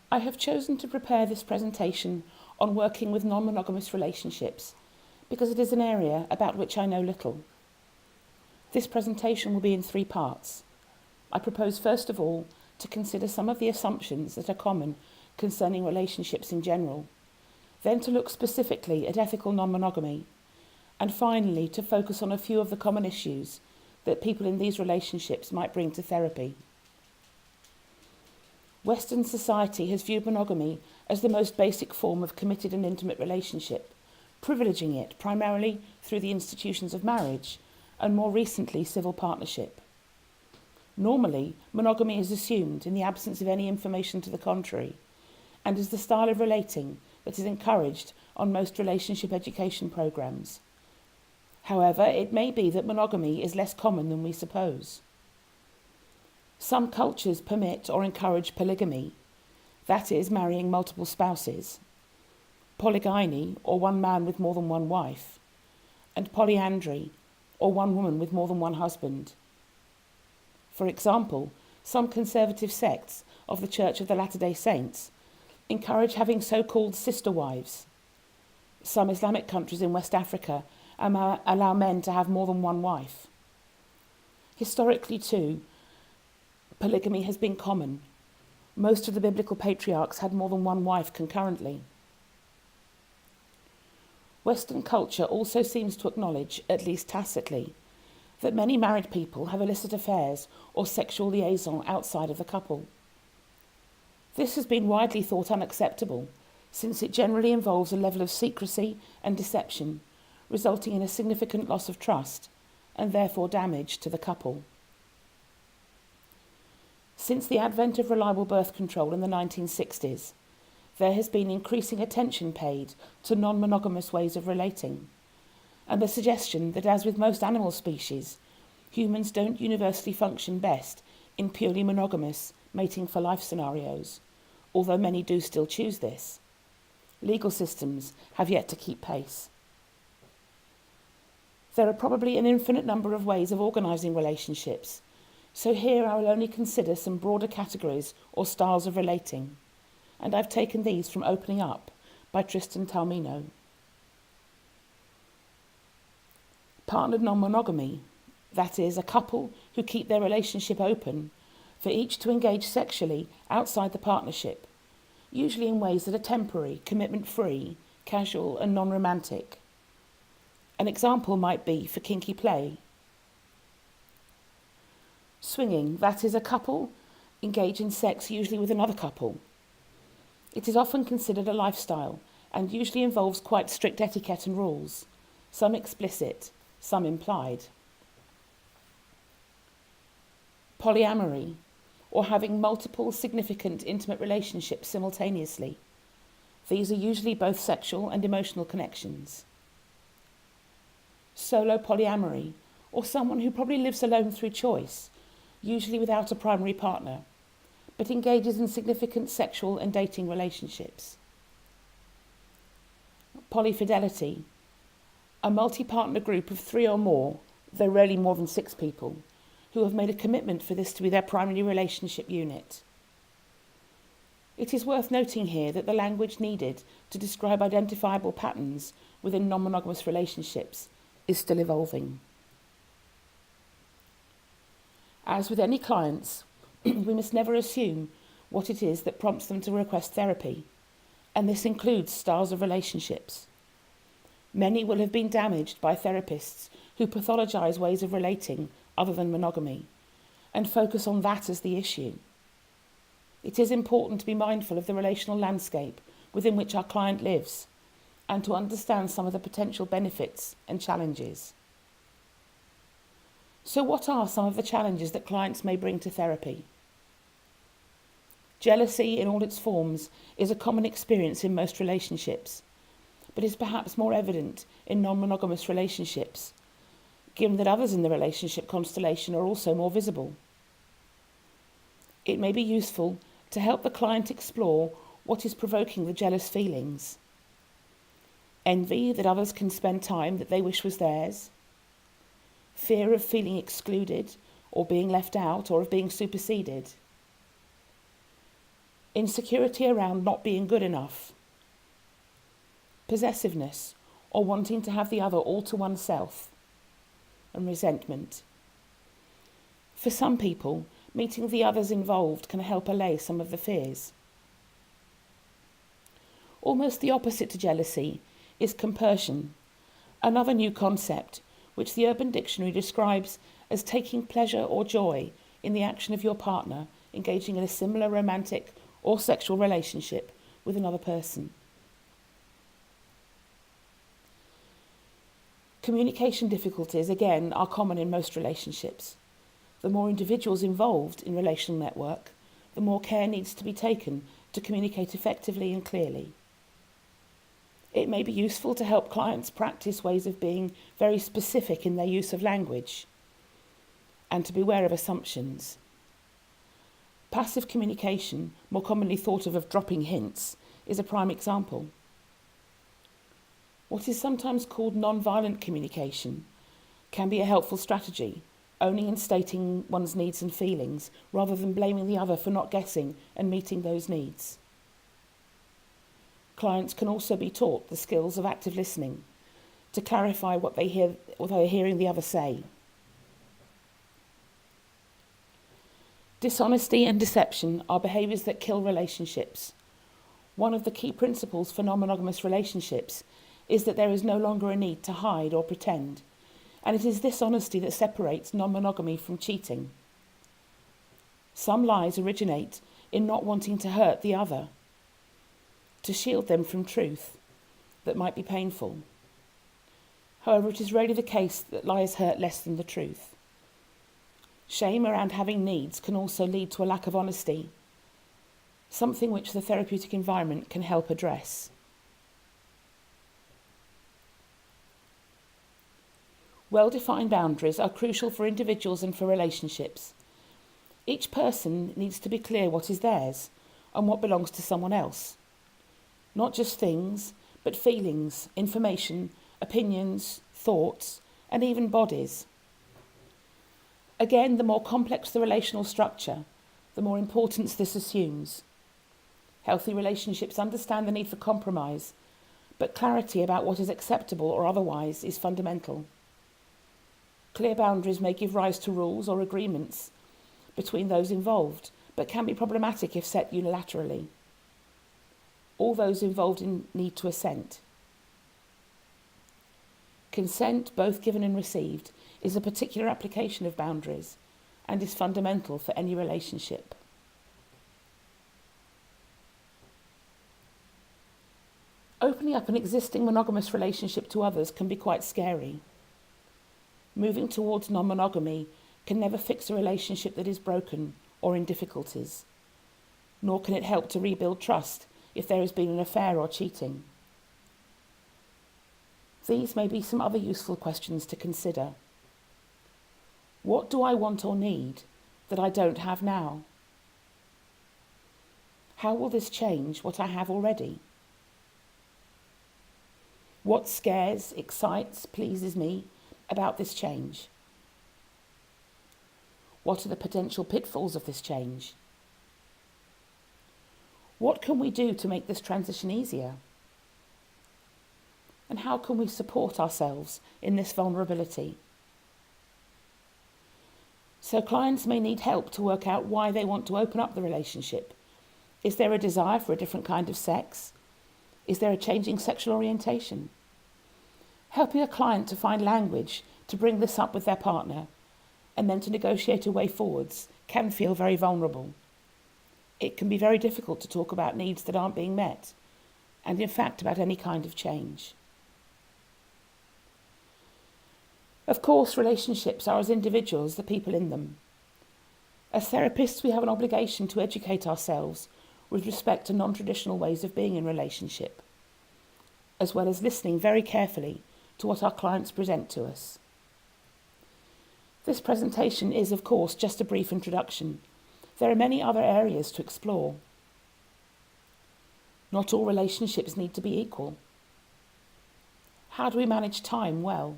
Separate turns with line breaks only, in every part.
I have chosen to prepare this presentation on working with non-monogamous relationships because it is an area about which I know little. This presentation will be in 3 parts. I propose first of all to consider some of the assumptions that are common concerning relationships in general, then to look specifically at ethical non-monogamy, and finally to focus on a few of the common issues that people in these relationships might bring to therapy. Western society has viewed monogamy as the most basic form of committed and intimate relationship, privileging it primarily through the institutions of marriage and more recently civil partnership. Normally, monogamy is assumed in the absence of any information to the contrary, and is the style of relating that is encouraged on most relationship education programs. However, it may be that monogamy is less common than we suppose. Some cultures permit or encourage polygamy, that is, marrying multiple spouses, polygamy, or one man with more than one wife, and polyandry, or one woman with more than one husband. For example, some conservative sects of the Church of the Latter-day Saints encourage having so-called sister wives. Some Islamic countries in West Africa allow men to have more than one wife. Historically, too, polygamy has been common. Most of the biblical patriarchs had more than one wife concurrently. Western culture also seems to acknowledge, at least tacitly, that many married people have illicit affairs or sexual liaison outside of the couple. This has been widely thought unacceptable, since it generally involves a level of secrecy and deception, resulting in a significant loss of trust, and therefore damage to the couple. Since the advent of reliable birth control in the 1960s, there has been increasing attention paid to non-monogamous ways of relating, and the suggestion that, as with most animal species, humans don't universally function best in purely monogamous mating for life scenarios, although many do still choose this. Legal systems have yet to keep pace. There are probably an infinite number of ways of organising relationships, so here I will only consider some broader categories or styles of relating, and I've taken these from Opening Up by Tristan Taormino. Partnered non-monogamy, that is, a couple who keep their relationship open for each to engage sexually outside the partnership, usually in ways that are temporary, commitment-free, casual and non-romantic. An example might be for kinky play. Swinging, that is, a couple engage in sex usually with another couple. It is often considered a lifestyle and usually involves quite strict etiquette and rules, some explicit, some implied. Polyamory, or having multiple significant intimate relationships simultaneously. These are usually both sexual and emotional connections. Solo polyamory, or someone who probably lives alone through choice, usually without a primary partner, but engages in significant sexual and dating relationships. Polyfidelity, a multi-partner group of 3 or more, though rarely more than 6 people, who have made a commitment for this to be their primary relationship unit. It is worth noting here that the language needed to describe identifiable patterns within non-monogamous relationships is still evolving. As with any clients, we must never assume what it is that prompts them to request therapy, and this includes styles of relationships. Many will have been damaged by therapists who pathologise ways of relating other than monogamy, and focus on that as the issue. It is important to be mindful of the relational landscape within which our client lives, and to understand some of the potential benefits and challenges. So what are some of the challenges that clients may bring to therapy? Jealousy in all its forms is a common experience in most relationships, but is perhaps more evident in non-monogamous relationships, given that others in the relationship constellation are also more visible. It may be useful to help the client explore what is provoking the jealous feelings. Envy that others can spend time that they wish was theirs. Fear of feeling excluded or being left out or of being superseded. insecurity around not being good enough, possessiveness or wanting to have the other all to oneself, and resentment. For some people, meeting the others involved can help allay some of the fears. Almost the opposite to jealousy is compersion, another new concept which the Urban Dictionary describes as taking pleasure or joy in the action of your partner engaging in a similar romantic or sexual relationship with another person. Communication difficulties, again, are common in most relationships. The more individuals involved in relational network, the more care needs to be taken to communicate effectively and clearly. It may be useful to help clients practice ways of being very specific in their use of language and to beware of assumptions. Passive communication, more commonly thought of dropping hints, is a prime example. What is sometimes called non-violent communication can be a helpful strategy, owning and stating one's needs and feelings rather than blaming the other for not getting and meeting those needs. Clients can also be taught the skills of active listening to clarify what they are hearing the other say. Dishonesty and deception are behaviours that kill relationships. One of the key principles for non-monogamous relationships is that there is no longer a need to hide or pretend, and it is this honesty that separates non-monogamy from cheating. Some lies originate in not wanting to hurt the other, to shield them from truth that might be painful. However, it is rarely the case that lies hurt less than the truth. Shame around having needs can also lead to a lack of honesty, something which the therapeutic environment can help address. Well-defined boundaries are crucial for individuals and for relationships. Each person needs to be clear what is theirs and what belongs to someone else. Not just things, but feelings, information, opinions, thoughts, and even bodies. Again, the more complex the relational structure, the more importance this assumes. Healthy relationships understand the need for compromise, but clarity about what is acceptable or otherwise is fundamental. Clear boundaries may give rise to rules or agreements between those involved, but can be problematic if set unilaterally. All those involved need to assent. Consent, both given and received, is a particular application of boundaries and is fundamental for any relationship. Opening up an existing monogamous relationship to others can be quite scary. Moving towards non-monogamy can never fix a relationship that is broken or in difficulties, nor can it help to rebuild trust if there has been an affair or cheating. These may be some other useful questions to consider. What do I want or need that I don't have now? How will this change what I have already? What scares, excites, pleases me about this change? What are the potential pitfalls of this change? What can we do to make this transition easier? And how can we support ourselves in this vulnerability? So clients may need help to work out why they want to open up the relationship. Is there a desire for a different kind of sex? Is there a changing sexual orientation? Helping a client to find language to bring this up with their partner and then to negotiate a way forwards can feel very vulnerable. It can be very difficult to talk about needs that aren't being met, and in fact about any kind of change. Of course, relationships are as individuals the people in them. As therapists, we have an obligation to educate ourselves with respect to non-traditional ways of being in relationship, as well as listening very carefully to what our clients present to us. This presentation is, of course, just a brief introduction. There are many other areas to explore. Not all relationships need to be equal. How do we manage time well?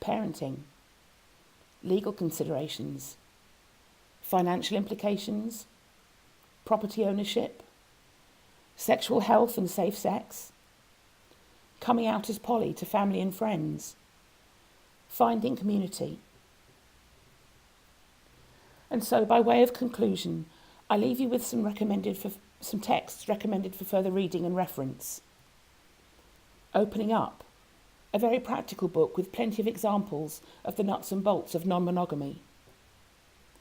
Parenting, legal considerations, financial implications, property ownership, sexual health and safe sex, coming out as poly to family and friends, finding community. And so, by way of conclusion, I leave you with some texts recommended for further reading and reference. Opening Up, a very practical book with plenty of examples of the nuts and bolts of non-monogamy.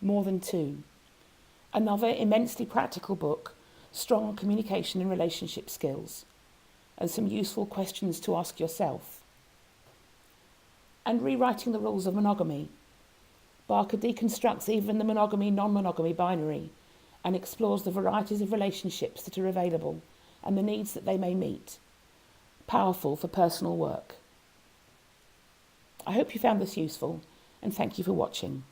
More Than Two, another immensely practical book, strong on communication and relationship skills, and some useful questions to ask yourself. And Rewriting the Rules of Monogamy. Barker deconstructs even the monogamy-non-monogamy binary and explores the varieties of relationships that are available and the needs that they may meet. Powerful for personal work. I hope you found this useful, and thank you for watching.